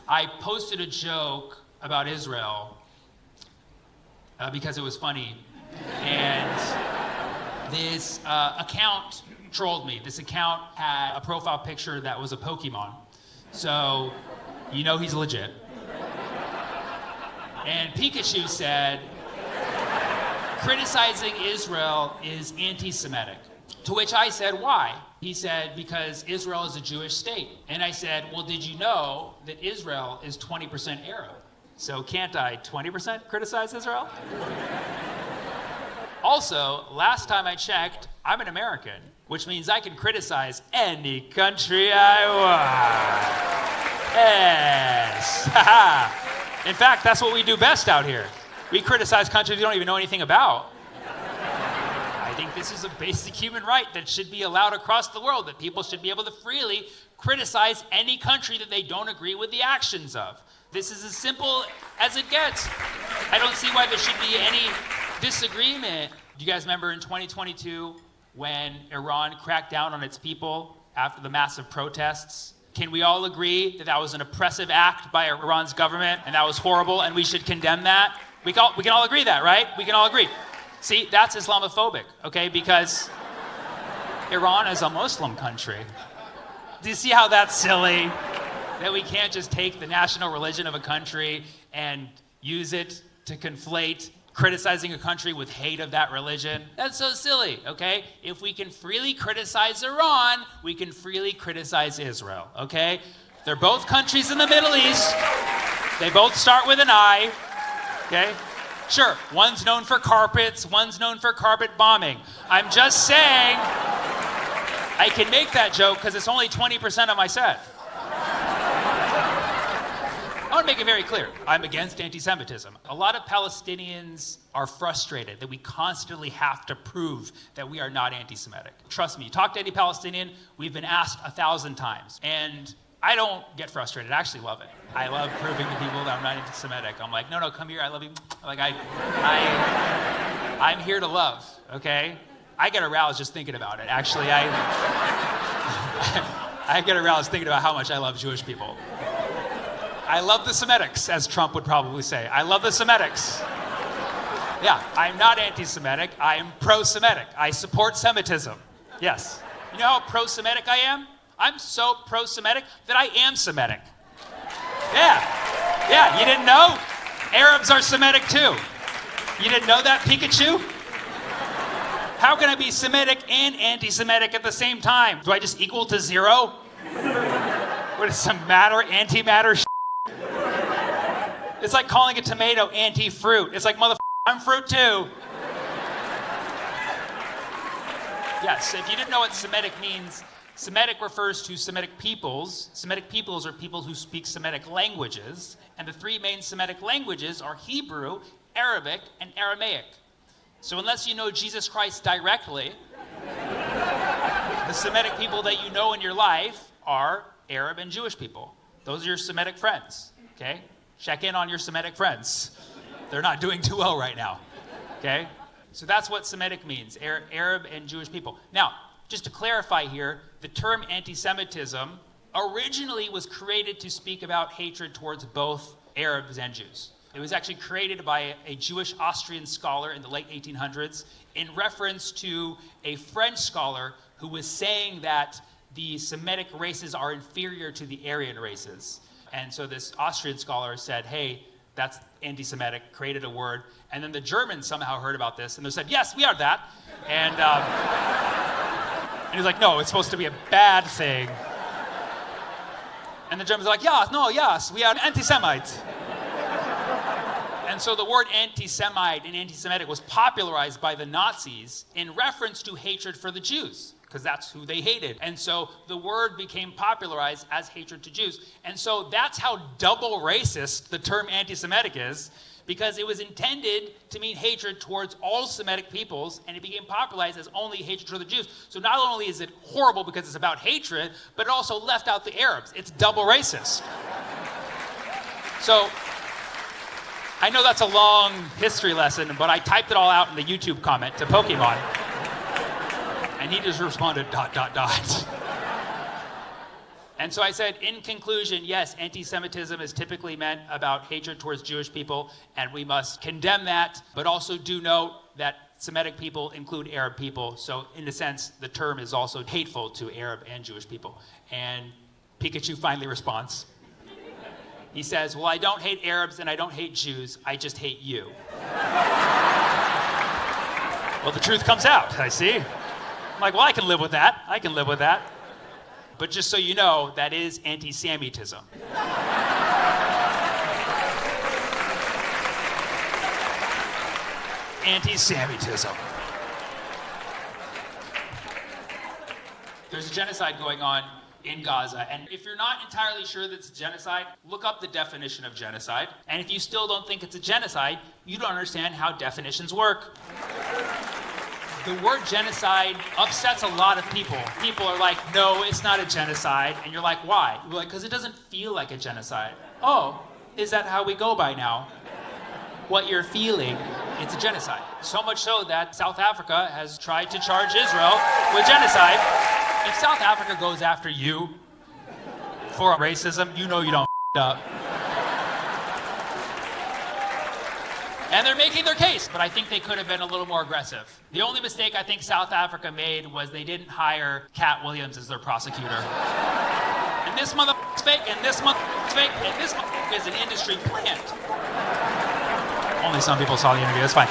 I posted a joke about Israel because it was funny. And this account trolled me. This account had a profile picture that was a Pokemon. So, you know he's legit. And Pikachu said, criticizing Israel is anti-Semitic. To which I said, why? He said, because Israel is a Jewish state. And I said, well, did you know that Israel is 20% Arab? So can't I 20% criticize Israel? Also, last time I checked, I'm an American, which means I can criticize any country I want. Yes. In fact, that's what we do best out here. We criticize countries we don't even know anything about. I think this is a basic human right that should be allowed across the world, that people should be able to freely criticize any country that they don't agree with the actions of. This is as simple as it gets. I don't see why there should be any disagreement. Do you guys remember in 2022 when Iran cracked down on its people after the massive protests? Can we all agree that that was an oppressive act by Iran's government and that was horrible and we should condemn that? We can all agree that, right? We can all agree. See, that's Islamophobic, okay? Because Iran is a Muslim country. Do you see how that's silly? That we can't just take the national religion of a country and use it to conflate criticizing a country with hate of that religion? That's so silly, okay? If we can freely criticize Iran, we can freely criticize Israel, okay? They're both countries in the Middle East. They both start with an I, okay? Sure, one's known for carpets, one's known for carpet bombing. I'm just saying, I can make that joke because it's only 20% of my set. I want to make it very clear. I'm against anti-Semitism. A lot of Palestinians are frustrated that we constantly have to prove that we are not anti-Semitic. Trust me, you talk to any Palestinian, we've been asked 1,000 times. And I don't get frustrated. I actually love it. I love proving to people that I'm not anti-Semitic. I'm like, no, come here, I love you. Like, I'm here to love, okay? I get aroused just thinking about it. Actually, I get aroused thinking about how much I love Jewish people. I love the Semitics, as Trump would probably say. I love the Semitics. Yeah, I'm not anti-Semitic. I'm pro-Semitic. I support Semitism. Yes. You know how pro-Semitic I am? I'm so pro-Semitic that I am Semitic. Yeah, you didn't know? Arabs are Semitic too. You didn't know that, Pikachu? How can I be Semitic and anti-Semitic at the same time? Do I just equal to zero? What is some matter, antimatter shit? It's like calling a tomato anti-fruit. It's like, I'm fruit too. Yes, if you didn't know what Semitic means, Semitic refers to Semitic peoples. Semitic peoples are people who speak Semitic languages, and the three main Semitic languages are Hebrew, Arabic, and Aramaic. So unless you know Jesus Christ directly, the Semitic people that you know in your life are Arab and Jewish people. Those are your Semitic friends, okay? Check in on your Semitic friends. They're not doing too well right now, okay? So that's what Semitic means, Arab and Jewish people. Now, just to clarify here, the term anti-Semitism originally was created to speak about hatred towards both Arabs and Jews. It was actually created by a Jewish Austrian scholar in the late 1800s in reference to a French scholar who was saying that the Semitic races are inferior to the Aryan races. And so this Austrian scholar said, hey, that's anti-Semitic, created a word. And then the Germans somehow heard about this and they said, yes, we are that. And he's like, no, it's supposed to be a bad thing. And the Germans are like, yes, we are anti-Semites. And so the word anti-Semite and anti-Semitic was popularized by the Nazis in reference to hatred for the Jews, because that's who they hated. And so the word became popularized as hatred to Jews. And so that's how double racist the term anti-Semitic is, because it was intended to mean hatred towards all Semitic peoples, and it became popularized as only hatred for the Jews. So not only is it horrible because it's about hatred, but it also left out the Arabs. It's double racist. So I know that's a long history lesson, but I typed it all out in the YouTube comment to Pokemon. And he just responded, ... And so I said, in conclusion, yes, anti-Semitism is typically meant about hatred towards Jewish people, and we must condemn that, but also do note that Semitic people include Arab people. So in a sense, the term is also hateful to Arab and Jewish people. And Pikachu finally responds. He says, well, I don't hate Arabs and I don't hate Jews, I just hate you. Well, the truth comes out, I see. I'm like, well, I can live with that. I can live with that. But just so you know, that is anti-Semitism. Anti-Semitism. There's a genocide going on in Gaza, and if you're not entirely sure that it's a genocide, look up the definition of genocide. And if you still don't think it's a genocide, you don't understand how definitions work. The word genocide upsets a lot of people. People are like, no, it's not a genocide. And you're like, why? You're like, because it doesn't feel like a genocide. Oh, is that how we go by now? What you're feeling, it's a genocide. So much so that South Africa has tried to charge Israel with genocide. If South Africa goes after you for racism, you know you don't up. And they're making their case, but I think they could have been a little more aggressive. The only mistake I think South Africa made was they didn't hire Cat Williams as their prosecutor. And this motherfucker's fake, and this motherfucker's fake, and this motherfucker is an industry plant. Only some people saw the interview, that's fine.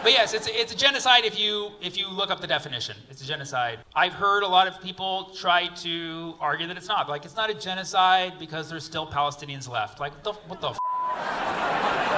But yes, it's a genocide if you look up the definition. It's a genocide. I've heard a lot of people try to argue that it's not. Like, it's not a genocide because there's still Palestinians left. Like, what the f***?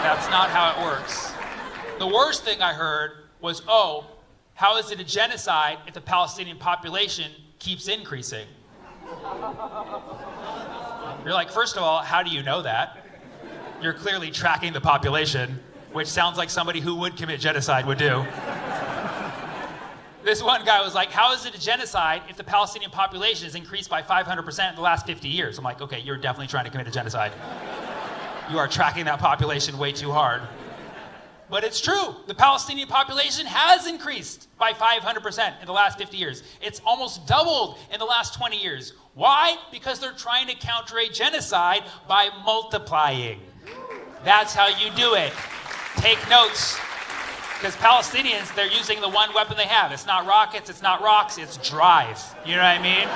That's not how it works. The worst thing I heard was, oh, how is it a genocide if the Palestinian population keeps increasing? You're like, first of all, how do you know that? You're clearly tracking the population, which sounds like somebody who would commit genocide would do. This one guy was like, how is it a genocide if the Palestinian population has increased by 500% in the last 50 years? I'm like, okay, you're definitely trying to commit a genocide. You are tracking that population way too hard. But it's true. The Palestinian population has increased by 500% in the last 50 years. It's almost doubled in the last 20 years. Why? Because they're trying to counter a genocide by multiplying. That's how you do it. Take notes. Because Palestinians, they're using the one weapon they have. It's not rockets, it's not rocks, it's drive. You know what I mean?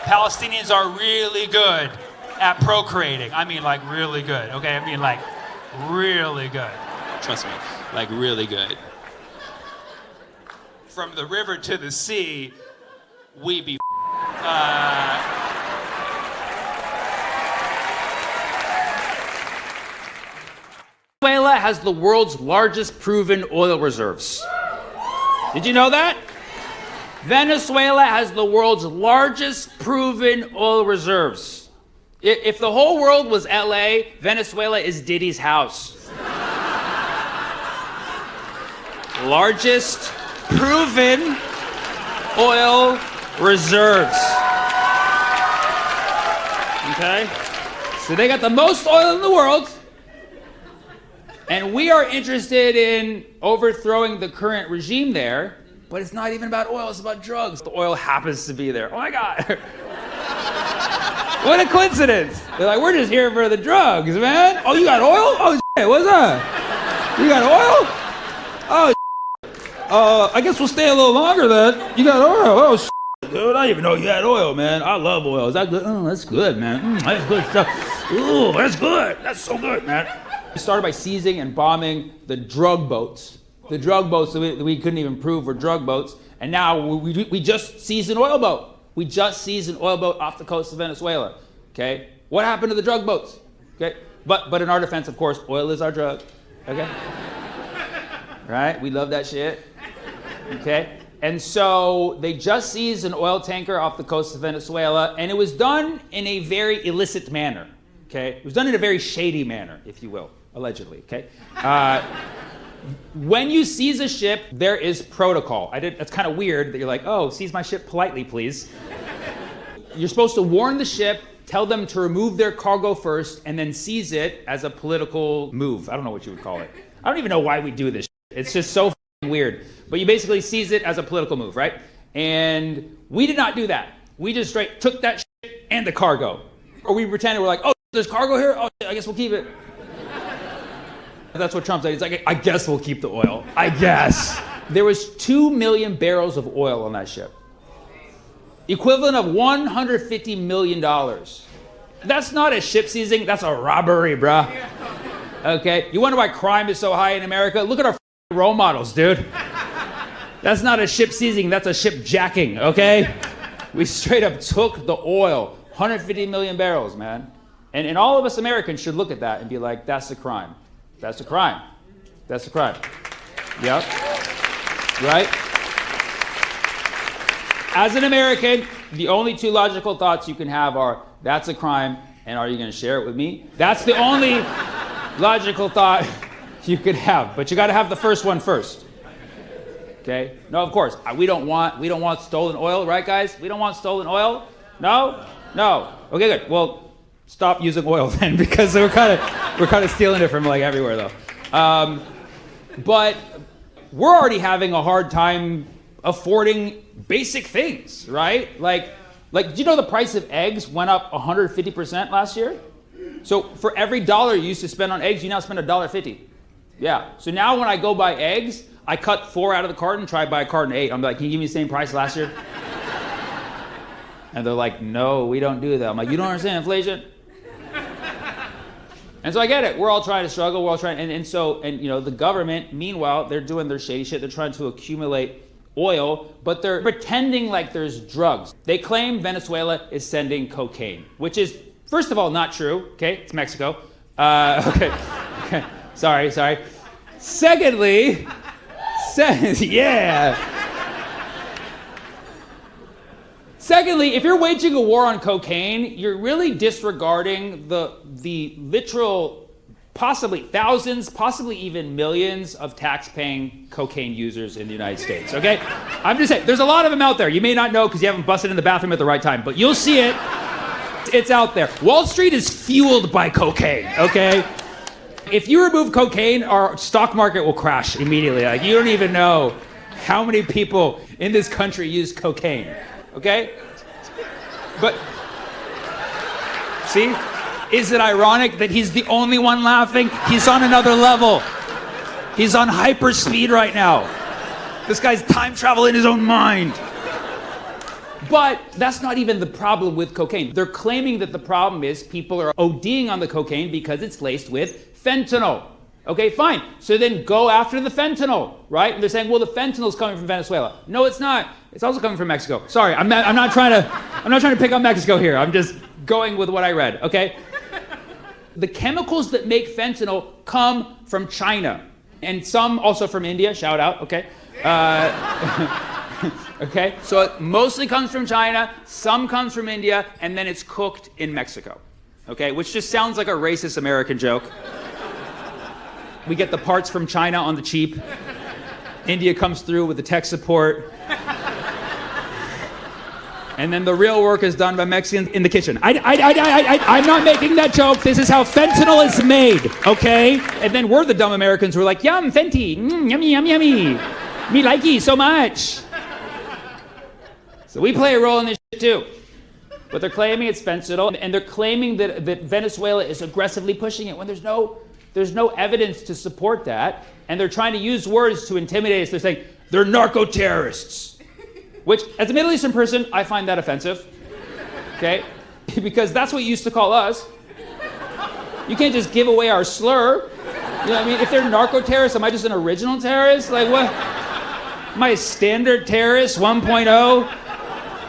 Palestinians are really good at procreating. I mean, like, really good, okay? I mean, like, really good. Trust me, like, really good. From the river to the sea, we be Venezuela has the world's largest proven oil reserves. Did you know that? Venezuela has the world's largest proven oil reserves. If the whole world was LA, Venezuela is Diddy's house. Largest proven oil reserves. Okay? So they got the most oil in the world. And we are interested in overthrowing the current regime there, but it's not even about oil, it's about drugs. The oil happens to be there. Oh my God. What a coincidence. They're like, we're just here for the drugs, man. Oh, you got oil? Oh, shit, what's up? You got oil? Oh, I guess we'll stay a little longer then. You got oil? Oh, shit, dude, I didn't even know you had oil, man. I love oil. Is that good? Oh, that's good, man. That's good stuff. Ooh, that's good. That's so good, man. We started by seizing and bombing the drug boats. The drug boats that we couldn't even prove were drug boats. And now we just seized an oil boat. We just seized an oil boat off the coast of Venezuela. Okay? What happened to the drug boats? Okay? But in our defense, of course, oil is our drug. Okay? Right? We love that shit. Okay? And so they just seized an oil tanker off the coast of Venezuela, and it was done in a very illicit manner. Okay? It was done in a very shady manner, if you will, allegedly. Okay? When you seize a ship, there is protocol. That's kind of weird that you're like, oh, seize my ship politely, please. You're supposed to warn the ship, tell them to remove their cargo first, and then seize it as a political move. I don't know what you would call it. I don't even know why we do this. It's just so weird. But you basically seize it as a political move, right? And we did not do that. We just straight took that shit and the cargo. Or we pretended we're like, oh, there's cargo here? Oh, I guess we'll keep it. That's what Trump said. He's like, I guess we'll keep the oil. I guess. There was 2 million barrels of oil on that ship. Equivalent of $150 million. That's not a ship seizing, that's a robbery, bruh. Okay? You wonder why crime is so high in America? Look at our role models, dude. That's not a ship seizing, that's a ship jacking, okay? We straight up took the oil. 150 million barrels, man. And all of us Americans should look at that and be like, that's a crime. That's a crime. That's a crime. Yep. Right? As an American, the only two logical thoughts you can have are, that's a crime, and are you going to share it with me? That's the only logical thought you could have. But you got to have the first one first. Okay? No, of course. We don't want stolen oil, right, guys? We don't want stolen oil? No? No. Okay, good. Well, stop using oil then, because we're kind of stealing it from like everywhere, though. But we're already having a hard time affording basic things, right? Like, do you know the price of eggs went up 150% last year? So for every dollar you used to spend on eggs, you now spend $1.50. Yeah. So now when I go buy eggs, I cut 4 out of the carton, try to buy a carton of 8. I'm like, can you give me the same price last year? And they're like, no, we don't do that. I'm like, you don't understand inflation? And so I get it. We're all trying to struggle. We're all trying, and you know, the government, meanwhile, they're doing their shady shit. They're trying to accumulate oil, but they're pretending like there's drugs. They claim Venezuela is sending cocaine, which is, first of all, not true. Okay, it's Mexico. Okay. Sorry. Secondly, Secondly, if you're waging a war on cocaine, you're really disregarding the literal, possibly thousands, possibly even millions of tax-paying cocaine users in the United States, okay? I'm just saying, there's a lot of them out there. You may not know because you haven't busted in the bathroom at the right time, but you'll see it. It's out there. Wall Street is fueled by cocaine, okay? If you remove cocaine, our stock market will crash immediately. Like, you don't even know how many people in this country use cocaine. Okay? But, see? Is it ironic that he's the only one laughing? He's on another level. He's on hyper speed right now. This guy's time travel in his own mind. But that's not even the problem with cocaine. They're claiming that the problem is people are ODing on the cocaine because it's laced with fentanyl. Okay, fine. So then go after the fentanyl, right? And they're saying, well, the fentanyl's coming from Venezuela. No, it's not. It's also coming from Mexico. Sorry, I'm not trying to pick on Mexico here. I'm just going with what I read, okay? The chemicals that make fentanyl come from China, and some also from India. Shout out, okay? Okay, so it mostly comes from China, some comes from India, and then it's cooked in Mexico, okay? Which just sounds like a racist American joke. We get the parts from China on the cheap. India comes through with the tech support. And then the real work is done by Mexicans in the kitchen. I'm not making that joke. This is how fentanyl is made, okay? And then we're the dumb Americans who are like, yum, fenty, yummy, yummy, yummy. Me likey so much. So we play a role in this shit too. But they're claiming it's fentanyl, and they're claiming that Venezuela is aggressively pushing it when there's no evidence to support that, and they're trying to use words to intimidate us. They're saying, they're narco-terrorists. Which, as a Middle Eastern person, I find that offensive, okay? Because that's what you used to call us. You can't just give away our slur. You know what I mean? If they're narco-terrorists, am I just an original terrorist? Like, what? Am I a standard terrorist 1.0?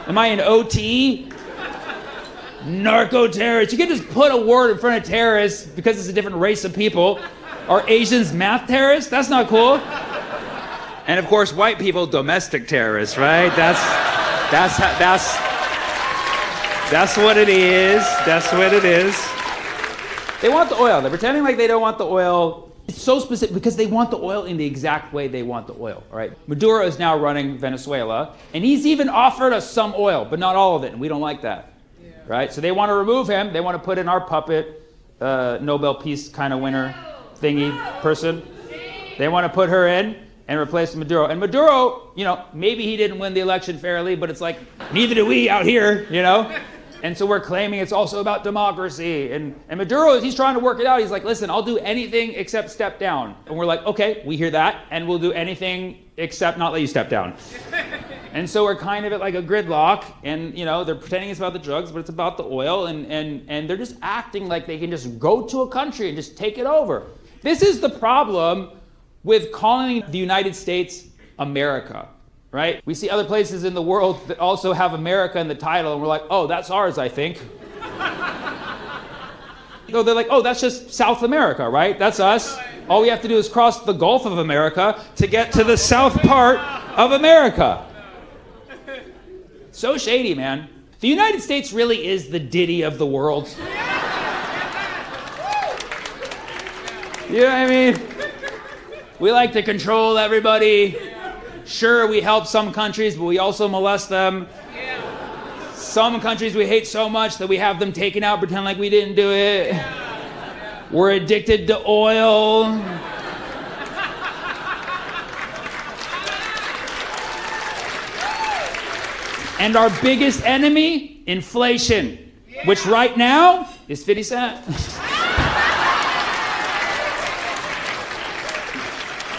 Am I an OT? Narco-terrorists. You can just put a word in front of terrorists because it's a different race of people. Are Asians math terrorists? That's not cool. And of course, white people, domestic terrorists, right? That's what it is. That's what it is. They want the oil. They're pretending like they don't want the oil. It's so specific because they want the oil in the exact way they want the oil, all right? Maduro is now running Venezuela, and he's even offered us some oil, but not all of it, and we don't like that, right? So they want to remove him. They want to put in our puppet, Nobel Peace kind of winner thingy person. They want to put her in. and replace Maduro. And Maduro, maybe he didn't win the election fairly, but it's like, neither do we out here, And so we're claiming it's also about democracy. And Maduro, he's trying to work it out. He's like, listen, I'll do anything except step down. And we're like, okay, we hear that, and we'll do anything except not let you step down. And so we're kind of at like a gridlock, and they're pretending it's about the drugs, but it's about the oil, and they're just acting like they can just go to a country and just take it over. This is the problem with calling the United States America. Right? We see other places in the world that also have America in the title, and we're like, oh, that's ours, I think. They're like, oh, that's just South America, right? That's us. All we have to do is cross the Gulf of America to get to the south part of America. So shady, man. The United States really is the Diddy of the world. You know what I mean? We like to control everybody. Sure, we help some countries, but we also molest them. Yeah. Some countries we hate so much that we have them taken out, pretend like we didn't do it. Yeah. We're addicted to oil. And our biggest enemy, inflation, which right now is 50 cents.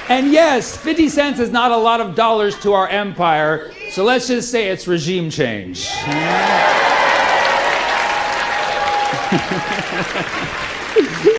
And yes, 50 cents is not a lot of dollars to our empire, so let's just say it's regime change.